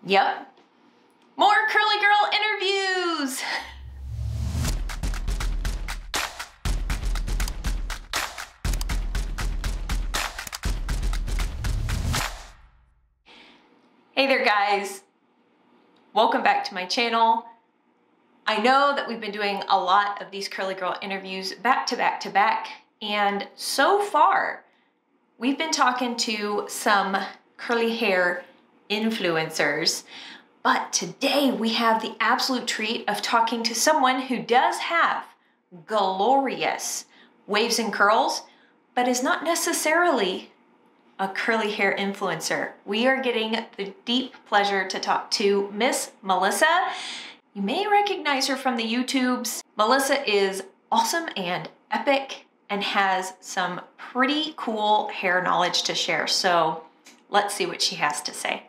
Yep. More curly girl interviews. Hey there, guys. Welcome back to my channel. I know that we've been doing a lot of these curly girl interviews back to back to back, and so far we've been talking to some curly hair influencers, but today we have the absolute treat of talking to someone who does have glorious waves and curls, but is not necessarily a curly hair influencer. We are getting the deep pleasure to talk to Miss Melissa. You may recognize her from the YouTubes. Melissa is awesome and epic and has some pretty cool hair knowledge to share. So let's see what she has to say.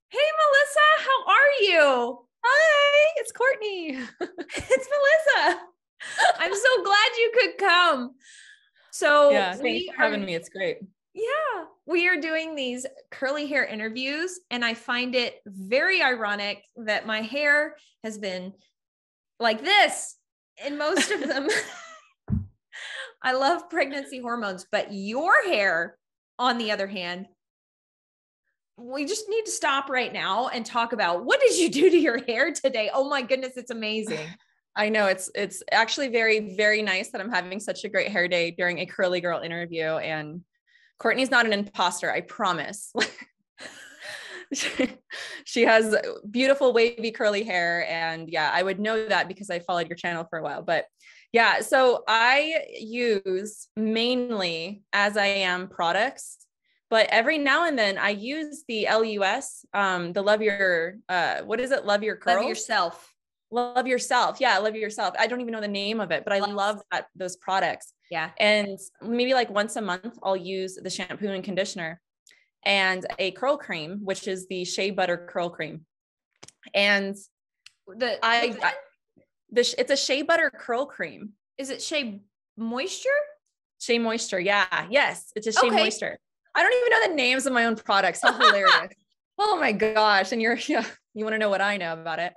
Hey, Melissa, how are you? Hi, it's Courtney. It's Melissa. I'm so glad you could come. So yeah, thanks for having me. It's great. Yeah, we are doing these curly hair interviews, and I find it very ironic that my hair has been like this in most of them. I love pregnancy hormones, but your hair, on the other hand, we just need to stop right now and talk about what did you do to your hair today? Oh my goodness, it's amazing. I know it's actually very, very nice that I'm having such a great hair day during a curly girl interview, and Courtney's not an imposter, I promise. She has beautiful wavy curly hair, and yeah, I would know that because I followed your channel for a while. But yeah, so I use mainly as I am products, but every now and then I use the LUS, the Love Your, what is it? Love Your Curls? Love Yourself. Love Yourself. Yeah, Love Yourself. I don't even know the name of it, but I love those products. Yeah. And maybe like once a month, I'll use the shampoo and conditioner and a curl cream, which is the Shea Butter Curl Cream. And it's a Shea Butter Curl Cream. Is it Shea Moisture? Shea Moisture. Yeah. Yes. It's a Shea Moisture. I don't even know the names of my own products. How hilarious. Oh my gosh. And you want to know what I know about it.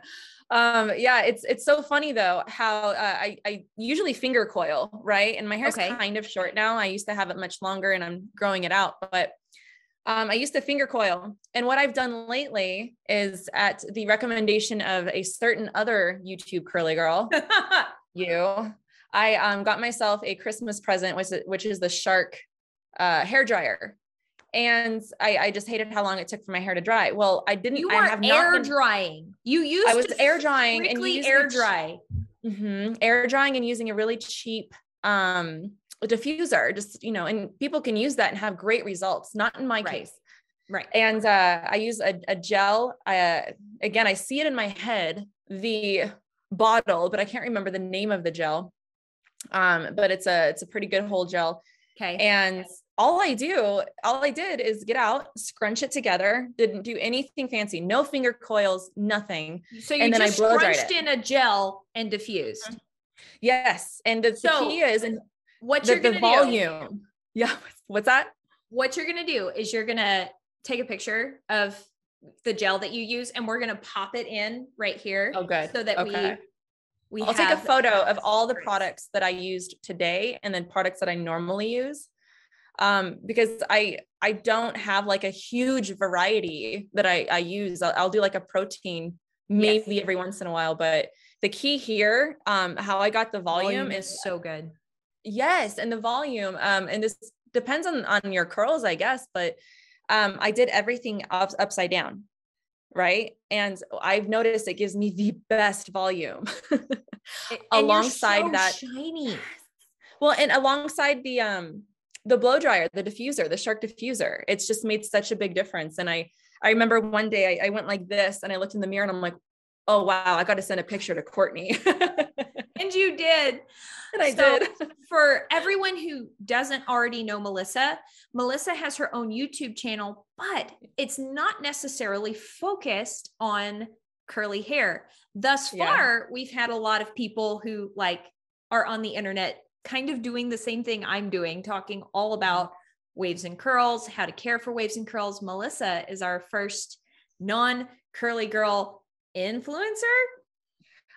Yeah, it's so funny though, how, I usually finger coil, right? And my hair's kind of short now. I used to have it much longer and I'm growing it out, but, I used to finger coil. And what I've done lately is, at the recommendation of a certain other YouTube curly girl, I got myself a Christmas present, which is the Shark, hair dryer. And I just hated how long it took for my hair to dry. Well, I drying. I was air drying and air dry. Air drying and using a really cheap diffuser, just, and people can use that and have great results. Not in my case. Right. And I use a gel. Again, I see it in my head, the bottle, but I can't remember the name of the gel. But it's a pretty good whole gel. Okay. And all I did is get out, scrunch it together, didn't do anything fancy, no finger coils, nothing. So you just scrunched in a gel and diffused. Yes. And the key is the volume. Yeah. What's that? What you're going to do is you're going to take a picture of the gel that you use, and we're going to pop it in right here. Oh, good. So that I'll take a photo of all the products that I used today and then products that I normally use. Because I don't have like a huge variety that I use. I'll do like a protein maybe every once in a while, but the key here, how I got the volume is so good. Yes. And the volume, and this depends on your curls, I guess, but, I did everything upside down. Right. And I've noticed it gives me the best volume alongside that. Shiny. Well, and alongside the blow dryer, the diffuser, the Shark diffuser, it's just made such a big difference. And I remember one day I went like this and I looked in the mirror and I'm like, oh, wow, I got to send a picture to Courtney. And you did. And I did. For everyone who doesn't already know Melissa has her own YouTube channel, but it's not necessarily focused on curly hair. Thus far, we've had a lot of people who are on the internet kind of doing the same thing I'm doing, talking all about waves and curls, how to care for waves and curls. Melissa is our first non-curly girl influencer.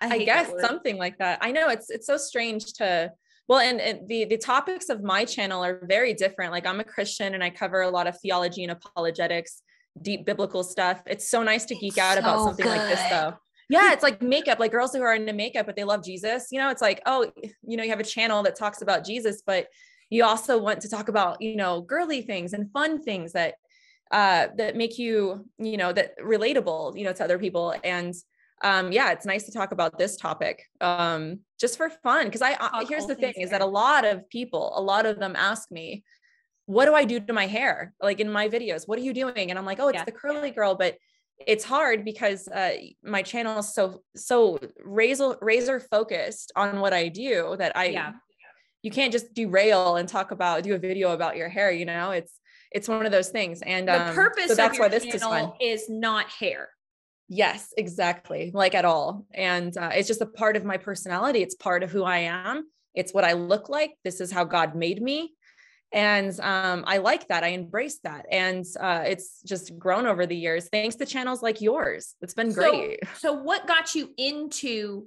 I guess something like that. I know it's so strange to, well, and the topics of my channel are very different. Like I'm a Christian and I cover a lot of theology and apologetics, deep biblical stuff. It's so nice to geek out about something like this though. Yeah. It's like makeup, like girls who are into makeup, but they love Jesus. You know, it's like, oh, you know, you have a channel that talks about Jesus, but you also want to talk about, you know, girly things and fun things that make you, you know, that relatable, you know, to other people. And yeah, it's nice to talk about this topic just for fun. Because here's the thing is that a lot of them ask me, what do I do to my hair? Like in my videos, what are you doing? And I'm like, oh, it's the curly girl. But it's hard because my channel is so razor focused on what I do that you can't just derail and do a video about your hair. You know, it's one of those things. And the purpose of your channel is not hair. Yes, exactly. Like at all. And it's just a part of my personality. It's part of who I am. It's what I look like. This is how God made me. And I like that. I embrace that. And it's just grown over the years, thanks to channels like yours. It's been great. So what got you into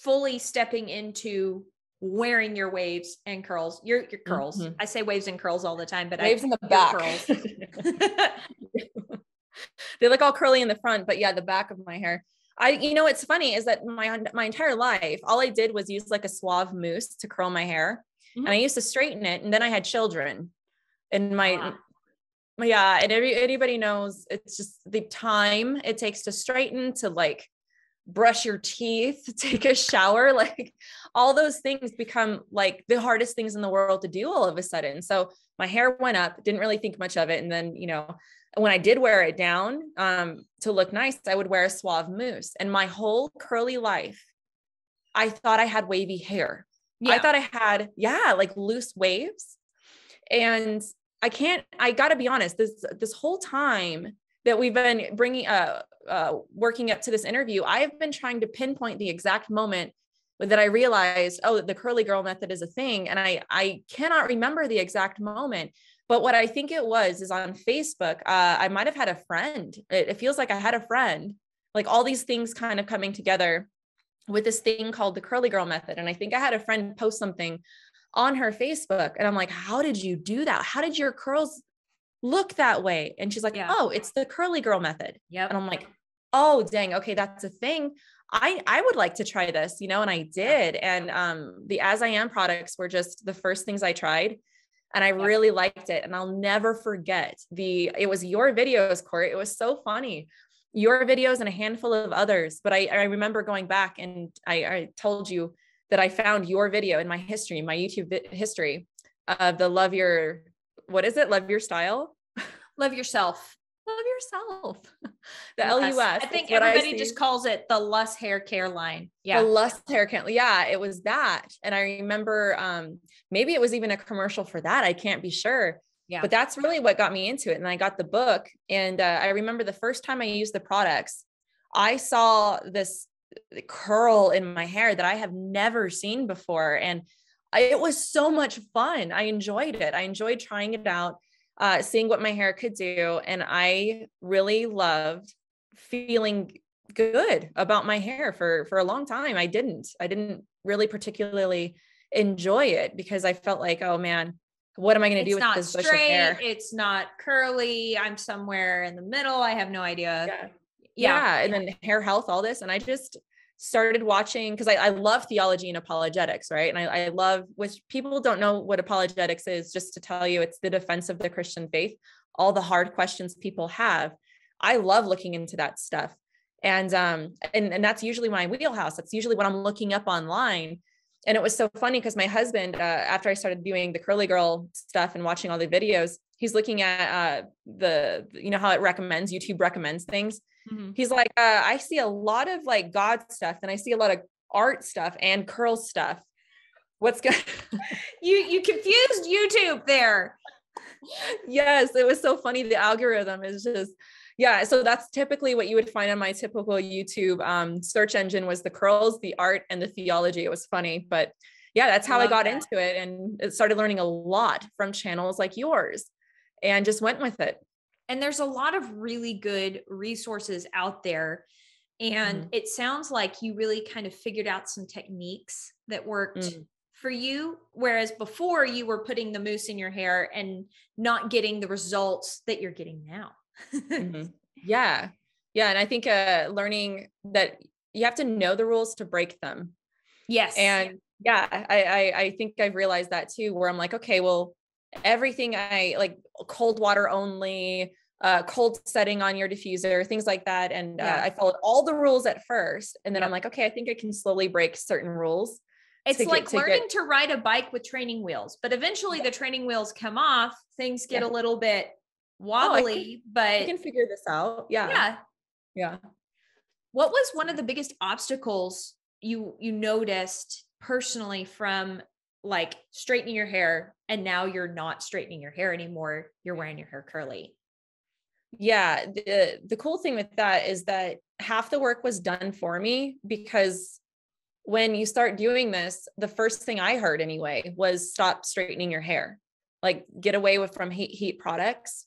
fully stepping into wearing your waves and curls, your curls? Mm-hmm. I say waves and curls all the time, but waves in the back. They look all curly in the front, but yeah, the back of my hair. You know, what's funny is that my entire life, all I did was use like a suave mousse to curl my hair. Mm-hmm. And I used to straighten it. And then I had children and and anybody knows it's just the time it takes to straighten, to like brush your teeth, take a shower, like all those things become like the hardest things in the world to do all of a sudden. So my hair went up, didn't really think much of it. And then, you know, when I did wear it down to look nice, I would wear a suave mousse. And my whole curly life, I thought I had wavy hair. Yeah. I thought I had, like loose waves. And I gotta be honest, this whole time that we've been working up to this interview, I've been trying to pinpoint the exact moment that I realized, oh, the curly girl method is a thing. And I cannot remember the exact moment. But what I think it was is on Facebook, I might've had a friend. It feels like I had a friend, like all these things kind of coming together with this thing called the curly girl method. And I think I had a friend post something on her Facebook and I'm like, how did you do that? How did your curls look that way? And she's like, oh, it's the curly girl method. Yep. And I'm like, oh, dang. Okay. That's a thing. I would like to try this, you know, and I did. And the As I Am products were just the first things I tried. And I really liked it. And I'll never forget it was your videos, Court. It was so funny. Your videos and a handful of others. But I remember going back and I told you that I found your video in my history, my YouTube history of the love your style? Love yourself. Love yourself. The LUS. I think everybody just calls it the Lust Hair Care line. Yeah. The Lust Hair Care. Yeah, it was that. And I remember maybe it was even a commercial for that. I can't be sure. Yeah. But that's really what got me into it. And I got the book. And I remember the first time I used the products, I saw this curl in my hair that I have never seen before. And it was so much fun. I enjoyed it. I enjoyed trying it out. Seeing what my hair could do. And I really loved feeling good about my hair for a long time. I didn't really particularly enjoy it because I felt like, oh man, what am I going to do with this bush of hair? It's not curly. I'm somewhere in the middle. I have no idea. Yeah. And then hair health, all this. And I just started watching because I love theology and apologetics, right? And I love, which people don't know what apologetics is, just to tell you, it's the defense of the Christian faith, all the hard questions people have. I love looking into that stuff. And that's usually my wheelhouse. That's usually what I'm looking up online. And it was so funny because my husband, after I started doing the curly girl stuff and watching all the videos, he's looking at you know how it recommends, YouTube recommends things. Mm-hmm. He's like, I see a lot of like God stuff and I see a lot of art stuff and curl stuff. What's good? You confused YouTube there. Yes. It was so funny. The algorithm is just, so that's typically what you would find on my typical YouTube search engine was the curls, the art, and the theology. It was funny, but yeah, that's how I got into it and started learning a lot from channels like yours and just went with it. And there's a lot of really good resources out there. And it sounds like you really kind of figured out some techniques that worked for you. Whereas before you were putting the mousse in your hair and not getting the results that you're getting now. Yeah. Yeah. And I think, learning that you have to know the rules to break them. Yes. And I think I've realized that too, where I'm like, okay, well, everything I like cold water only, cold setting on your diffuser, things like that. And I followed all the rules at first. And then I'm like, okay, I think I can slowly break certain rules. It's like learning to ride a bike with training wheels, but eventually the training wheels come off, things get a little bit wobbly, but you can figure this out. Yeah. What was one of the biggest obstacles you noticed personally from like straightening your hair, and now you're not straightening your hair anymore, you're wearing your hair curly? Yeah. The cool thing with that is that half the work was done for me, because when you start doing this, the first thing I heard anyway was stop straightening your hair, like get away from heat products.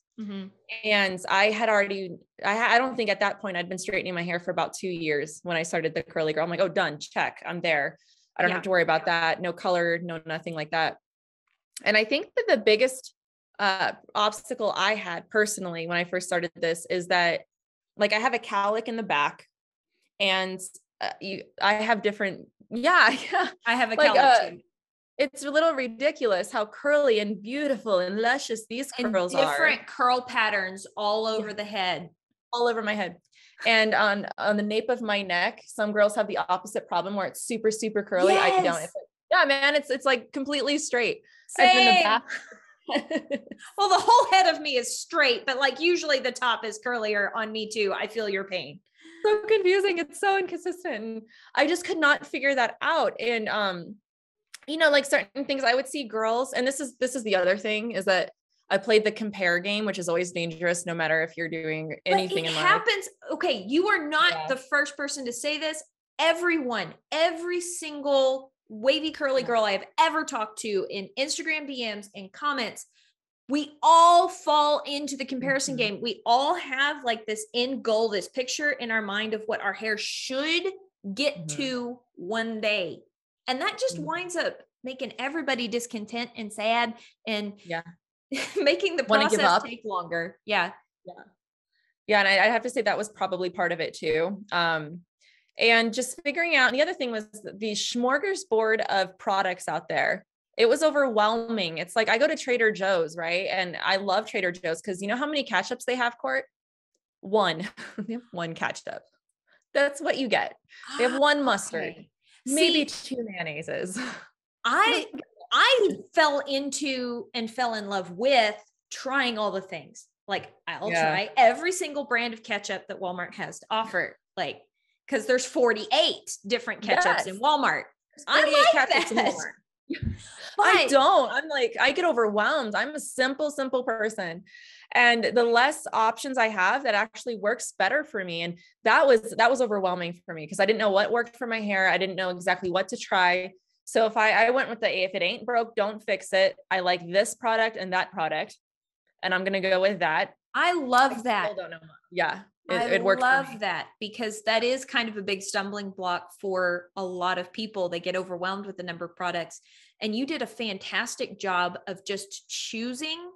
And I had already, I don't think at that point I'd been straightening my hair for about 2 years when I started the curly girl. I'm like, oh, done, check, I'm there. I don't have to worry about that. No color, no, nothing like that. And I think that the biggest obstacle I had personally when I first started this is that, like, I have a cowlick in the back, and I have different, I have a cowlick too. It's a little ridiculous how curly and beautiful and luscious these curls are. Different curl patterns all over the head. All over my head. And on the nape of my neck, some girls have the opposite problem where it's super, super curly. I don't. It's like, yeah, man, it's like completely straight. Same. And then the back. Well, the whole head of me is straight, but like usually the top is curlier on me too. I feel your pain. So confusing. It's so inconsistent. I just could not figure that out. And, like certain things I would see girls, and this is the other thing, is that I played the compare game, which is always dangerous, no matter if you're doing anything in life. It happens. Okay. You are not the first person to say this. Every single wavy curly girl I have ever talked to in Instagram DMs and comments, we all fall into the comparison game. We all have like this end goal, this picture in our mind of what our hair should get to one day. And that just winds up making everybody discontent and sad, and making the process take longer. Yeah. And I have to say that was probably part of it too. And just figuring out, and the other thing was the smorgasbord of products out there. It was overwhelming. It's like, I go to Trader Joe's, right? And I love Trader Joe's because you know how many ketchups they have, Court? One. They have one ketchup. That's what you get. They have one mustard, maybe 2 mayonnaises. I fell into and fell in love with trying all the things. Like I'll try every single brand of ketchup that Walmart has to offer. Like, cause there's 48 different ketchups in Walmart. I like that. But I don't. I'm like, I get overwhelmed. I'm a simple person. And the less options I have, that actually works better for me. And that was overwhelming for me because I didn't know what worked for my hair. I didn't know exactly what to try. So if I went with if it ain't broke, don't fix it. I like this product and that product, and I'm going to go with that. I love that. Don't know. Yeah. It worked. I love that, because that is kind of a big stumbling block for a lot of people. They get overwhelmed with the number of products, and you did a fantastic job of just choosing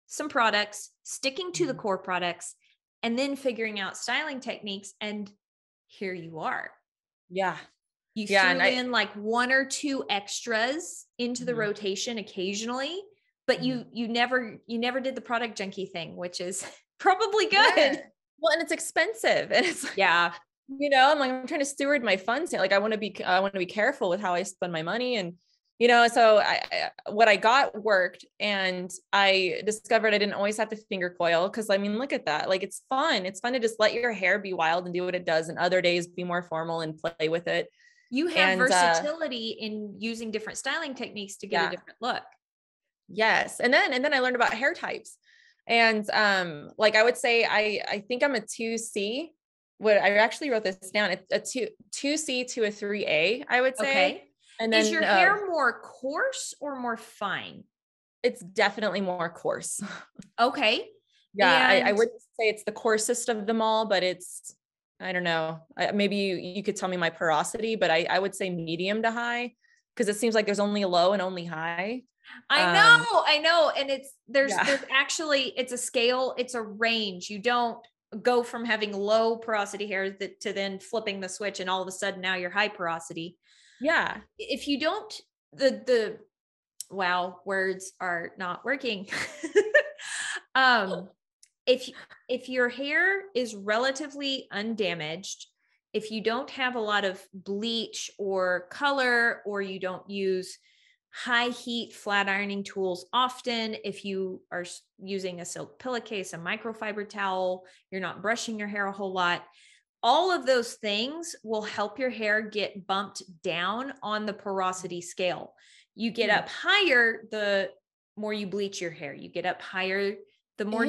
some products, sticking to the core products, and then figuring out styling techniques. And here you are. Yeah. You threw in like 1 or 2 extras into the rotation occasionally, but you never did the product junkie thing, which is probably good. Yeah. Well, and it's expensive, and it's like, I'm like, I'm trying to steward my funds. Like I want to be careful with how I spend my money. And, so what I got worked, and I discovered I didn't always have to finger coil. Cause I mean, look at that. Like, it's fun. It's fun to just let your hair be wild and do what it does. And other days be more formal and play with it. You have versatility in using different styling techniques to get a different look. Yes. And then I learned about hair types. And like I would say, I think I'm a 2C. What I actually wrote this down. It's a 2C to a 3A, I would say. Okay. And then is your hair more coarse or more fine? It's definitely more coarse. Okay. Yeah. I And wouldn't say it's the coarsest of them all, but it's, I don't know. Maybe you could tell me my porosity, but I would say medium to high, because it seems like there's only a low and only high. I know. And there's Yeah. actually, it's a scale, it's a range. You don't go from having low porosity hair to then flipping the switch and all of a sudden now you're high porosity. Yeah. If you don't, wow, words are not working. um, if your hair is relatively undamaged, if you don't have a lot of bleach or color, or you don't use high heat flat ironing tools often, if you are using a silk pillowcase, a microfiber towel, you're not brushing your hair a whole lot, all of those things will help your hair get bumped down on the porosity scale. You get up higher, the more you bleach your hair. You get up higher, the more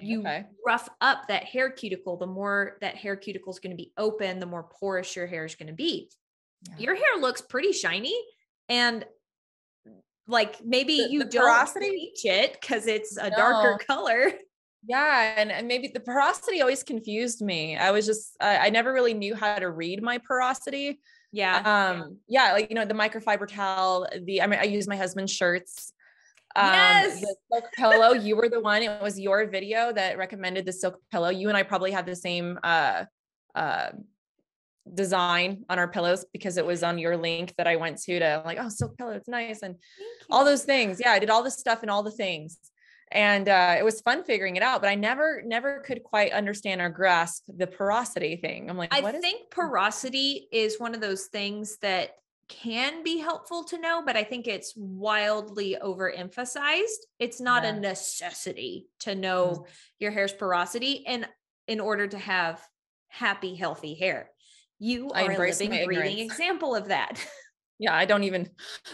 you rough up that hair cuticle, the more that hair cuticle is going to be open, the more porous your hair is going to be. Yeah. Your hair looks pretty shiny, and like maybe you don't bleach it because it's a darker color. Yeah. And maybe the porosity always confused me. I was just, I never really knew how to read my porosity. Yeah. Yeah. Like, the microfiber towel, I use my husband's shirts. Yes. The silk pillow, you were the one, it was your video that recommended the silk pillow. You and I probably had the same, design on our pillows because it was on your link that I went to like, oh, silk pillow, it's nice. And all those things. Yeah. I did all this stuff and all the things. And it was fun figuring it out, but I never could quite understand or grasp the porosity thing. I'm like, I think porosity is one of those things that can be helpful to know, but I think it's wildly overemphasized. It's not a necessity to know your hair's porosity, and in order to have happy, healthy hair. You are a living, breathing example of that. Yeah,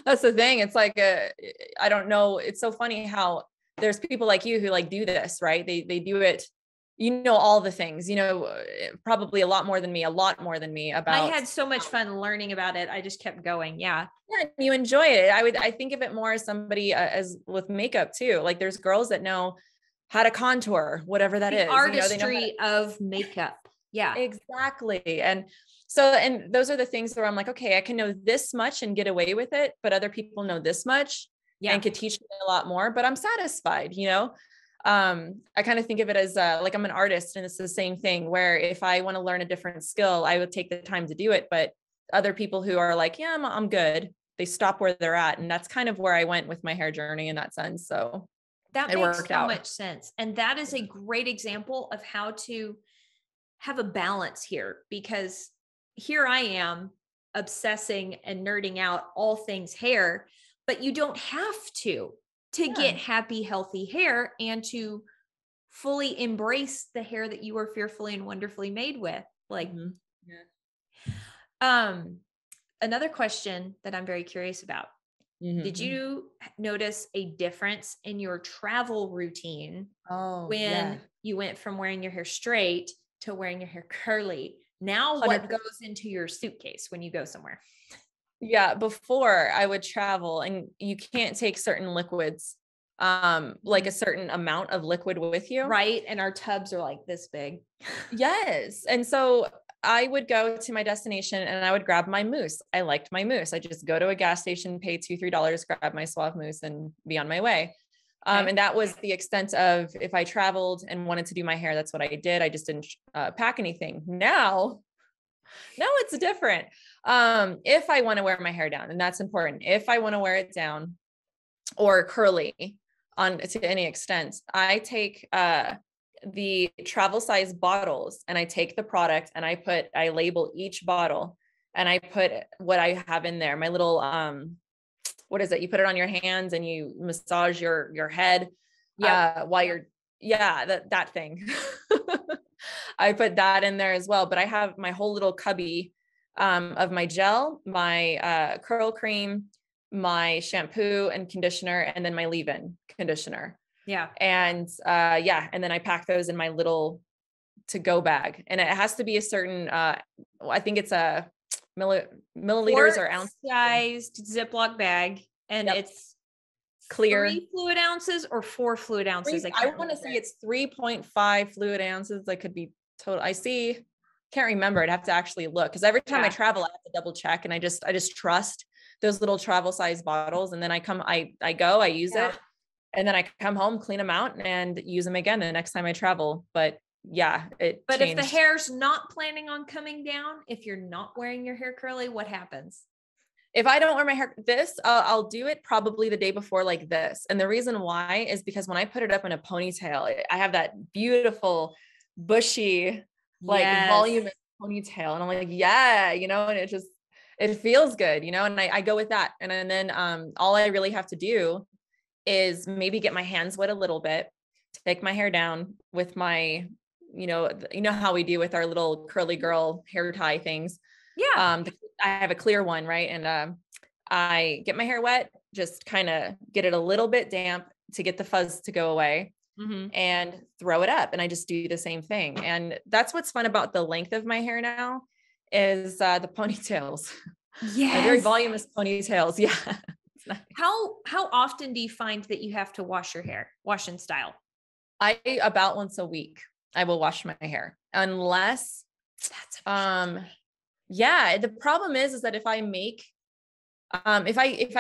that's the thing. It's like, I don't know. It's so funny how there's people like you who like do this, right? They do it, all the things, probably a lot more than me about. I had so much fun learning about it. I just kept going. Yeah. Yeah. You enjoy it. I think of it more as somebody as with makeup too. Like there's girls that know how to contour, whatever that is. Artistry of makeup. Yeah, exactly. And those are the things where I'm like, okay, I can know this much and get away with it, but other people know this much and could teach me a lot more, but I'm satisfied, I kind of think of it as like I'm an artist, and it's the same thing where if I want to learn a different skill, I would take the time to do it. But other people who are like, yeah, I'm good, they stop where they're at. And that's kind of where I went with my hair journey in that sense. So that makes so much sense. And that is a great example of how to have a balance here, because here I am obsessing and nerding out all things hair, but you don't have to get happy, healthy hair and to fully embrace the hair that you are fearfully and wonderfully made with. Like, another question that I'm very curious about. Did you notice a difference in your travel routine when you went from wearing your hair straight to wearing your hair curly? Now, 100%. What goes into your suitcase when you go somewhere? Yeah. Before I would travel, and you can't take certain liquids, like a certain amount of liquid with you. Right. And our tubs are like this big. Yes. And so I would go to my destination and I would grab my mousse. I liked my mousse. I just go to a gas station, pay $2-3, grab my Suave mousse and be on my way. And that was the extent of, if I traveled and wanted to do my hair, that's what I did. I just didn't pack anything. Now it's different. If I want to wear my hair down, and that's important, if I want to wear it down or curly on to any extent, I take the travel size bottles and I take the product and I label each bottle and I put what I have in there. My little, what is it? You put it on your hands and you massage your head while you're, that thing. I put that in there as well, but I have my whole little cubby of my gel, my curl cream, my shampoo and conditioner, and then my leave-in conditioner. Yeah. And and then I pack those in my little to-go bag, and it has to be a certain, I think it's a milliliters or ounce sized Ziploc bag. And it's clear. 3 fluid ounces or 4 fluid ounces? I want to say it's 3.5 fluid ounces. That could be total. Can't remember. I'd have to actually look, because every time I travel, I have to double check, and I just trust those little travel size bottles. And then I use it, and then I come home, clean them out, and use them again the next time I travel. But yeah, But changed. if the hair's not planning on coming down, if you're not wearing your hair curly, what happens? If I don't wear my hair, I'll do it probably the day before like this. And the reason why is because when I put it up in a ponytail, I have that beautiful, bushy, like voluminous ponytail. And I'm like, yeah, and it feels good, and I go with that. And then all I really have to do is maybe get my hands wet a little bit, take my hair down with my, how we do with our little curly girl hair tie things. Yeah. I have a clear one, right? And I get my hair wet, just kind of get it a little bit damp to get the fuzz to go away, and throw it up. And I just do the same thing. And that's what's fun about the length of my hair now is the ponytails. Yes. Very voluminous ponytails. Yeah. Nice. How often do you find that you have to wash your hair, wash and style? About once a week, I will wash my hair, unless yeah, the problem is that if I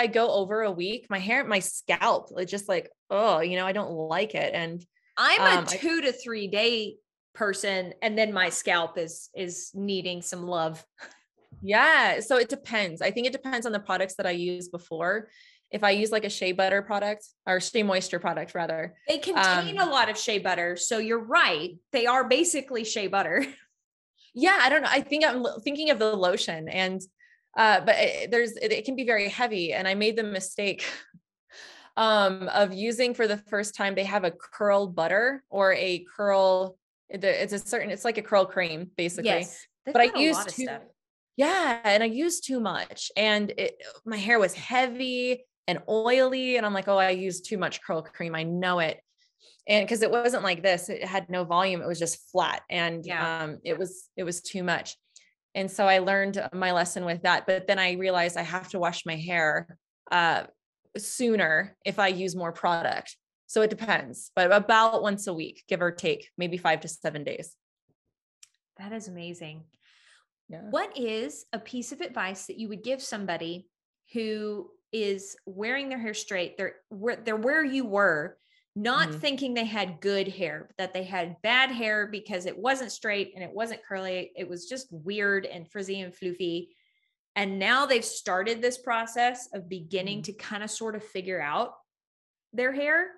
go over a week, my scalp, it's just like, I don't like it. And I'm a 2 to 3 day person. And then my scalp is needing some love. Yeah. So it depends. I think it depends on the products that I use before. If I use like a shea butter product or shea moisture product, rather, they contain a lot of shea butter. So you're right. They are basically shea butter. Yeah. I don't know. I think I'm thinking of the lotion, and, but it can be very heavy. And I made the mistake, of using for the first time, they have a curl butter or a curl. It's like a curl cream basically. Yes. But I used to, yeah. And I used too much, and my hair was heavy and oily. And I'm like, oh, I used too much curl cream. I know it. And cause it wasn't like this, it had no volume. It was just flat. And, it was too much. And so I learned my lesson with that. But then I realized I have to wash my hair, sooner if I use more product. So it depends, but about once a week, give or take, maybe 5 to 7 days. That is amazing. Yeah. What is a piece of advice that you would give somebody who is wearing their hair straight? They're where you were, not thinking they had good hair, but that they had bad hair because it wasn't straight and it wasn't curly. It was just weird and frizzy and floofy. And now they've started this process of beginning to kind of sort of figure out their hair.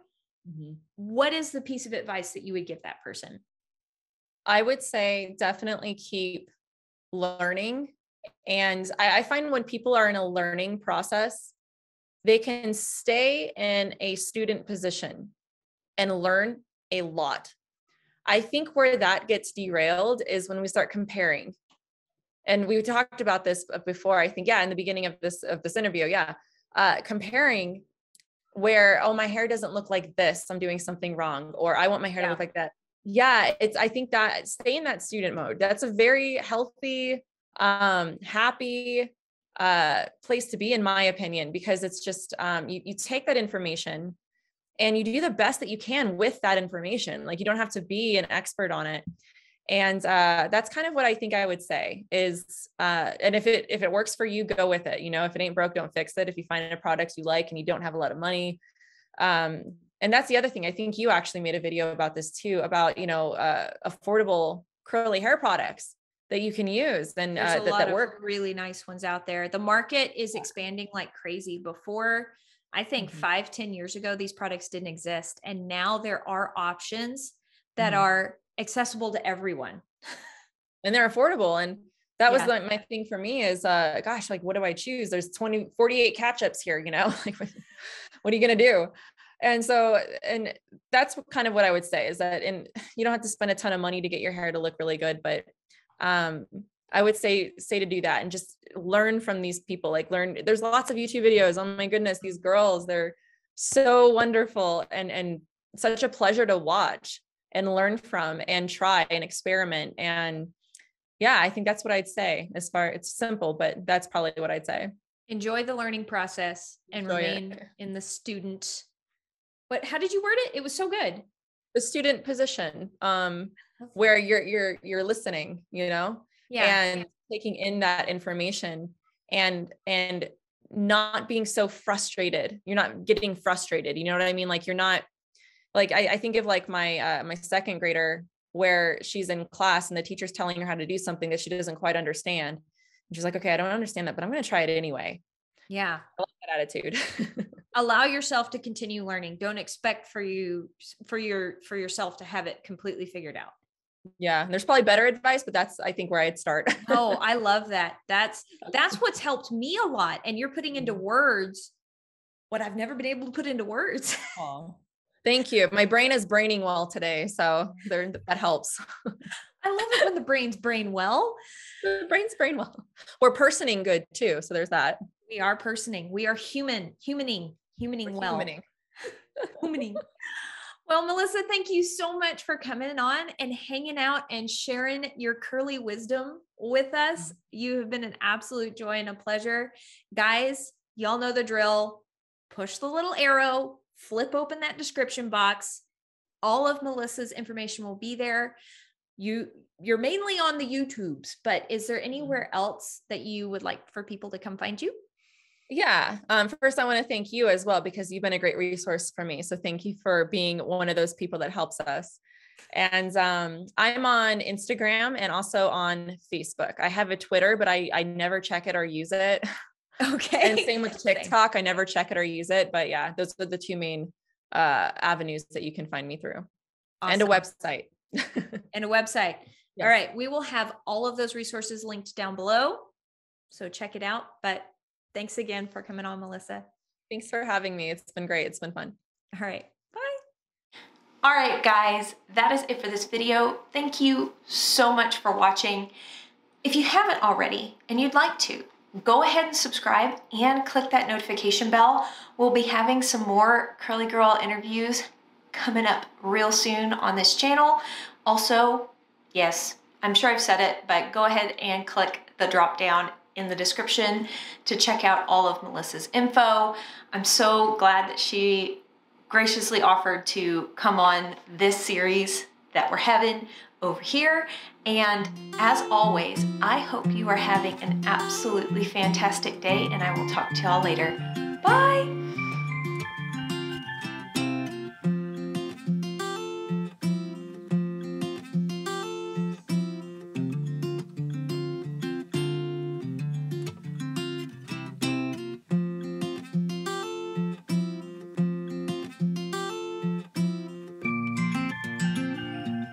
What is the piece of advice that you would give that person? I would say definitely keep learning. And I find when people are in a learning process, they can stay in a student position and learn a lot. I think where that gets derailed is when we start comparing. And we talked about this before, I think, in the beginning of this interview. Comparing where, oh, my hair doesn't look like this, I'm doing something wrong, or I want my hair to look like that. Yeah. I think that stay in that student mode. That's a very healthy, happy, place to be, in my opinion, because it's just, you take that information and you do the best that you can with that information. Like, you don't have to be an expert on it. And, that's kind of what I think I would say is, and if it works for you, go with it. If it ain't broke, don't fix it. If you find a product you like and you don't have a lot of money, and that's the other thing. I think you actually made a video about this too, about, affordable curly hair products that you can use. And there's a lot that of work. Really nice ones out there. The market is expanding like crazy. Before, I think 5-10 years ago, these products didn't exist. And now there are options that are accessible to everyone. And they're affordable. And that was my thing for me is, gosh, like, what do I choose? There's 48 catch-ups here, like, what are you going to do? And so, and that's kind of what I would say is that, and you don't have to spend a ton of money to get your hair to look really good, but, I would say to do that and just learn from these people, there's lots of YouTube videos. Oh my goodness, these girls, they're so wonderful and such a pleasure to watch and learn from and try and experiment. And I think that's what I'd say. It's simple, but that's probably what I'd say. Enjoy the learning process and remain in the student. But how did you word it? It was so good. The student position, where you're listening, you know, and taking in that information and not being so frustrated. You're not getting frustrated. You know what I mean? Like you're not like, I think of like my, my second grader where she's in class and the teacher's telling her how to do something that she doesn't quite understand. And she's like, okay, I don't understand that, but I'm going to try it anyway. Yeah. I like that attitude. Allow yourself to continue learning. Don't expect for yourself to have it completely figured out. Yeah. There's probably better advice, but that's, I think, where I'd start. Oh, I love that. That's what's helped me a lot. And you're putting into words what I've never been able to put into words. Oh, thank you. My brain is braining well today. So that helps. I love it when the brain's brain well. The brain's brain well. We're personing good too. So there's that. We are personing. We are humaning well. Humaning. Well, Melissa, thank you so much for coming on and hanging out and sharing your curly wisdom with us. You have been an absolute joy and a pleasure. Guys, y'all know the drill. Push the little arrow, flip open that description box. All of Melissa's information will be there. You're mainly on the YouTubes, but is there anywhere else that you would like for people to come find you? Yeah. First, I want to thank you as well, because you've been a great resource for me. So thank you for being one of those people that helps us. And I'm on Instagram and also on Facebook. I have a Twitter, but I never check it or use it. Okay. And same with TikTok. I never check it or use it. But yeah, those are the two main avenues that you can find me through. Awesome. And a website. And a website. Yes. All right. We will have all of those resources linked down below. So check it out. But thanks again for coming on, Melissa. Thanks for having me. It's been great. It's been fun. All right. Bye. All right, guys, that is it for this video. Thank you so much for watching. If you haven't already and you'd like to, go ahead and subscribe and click that notification bell. We'll be having some more Curly Girl interviews coming up real soon on this channel. Also, yes, I'm sure I've said it, but go ahead and click the drop down in the description to check out all of Melissa's info. I'm so glad that she graciously offered to come on this series that we're having over here. And as always, I hope you are having an absolutely fantastic day, and I will talk to y'all later. Bye.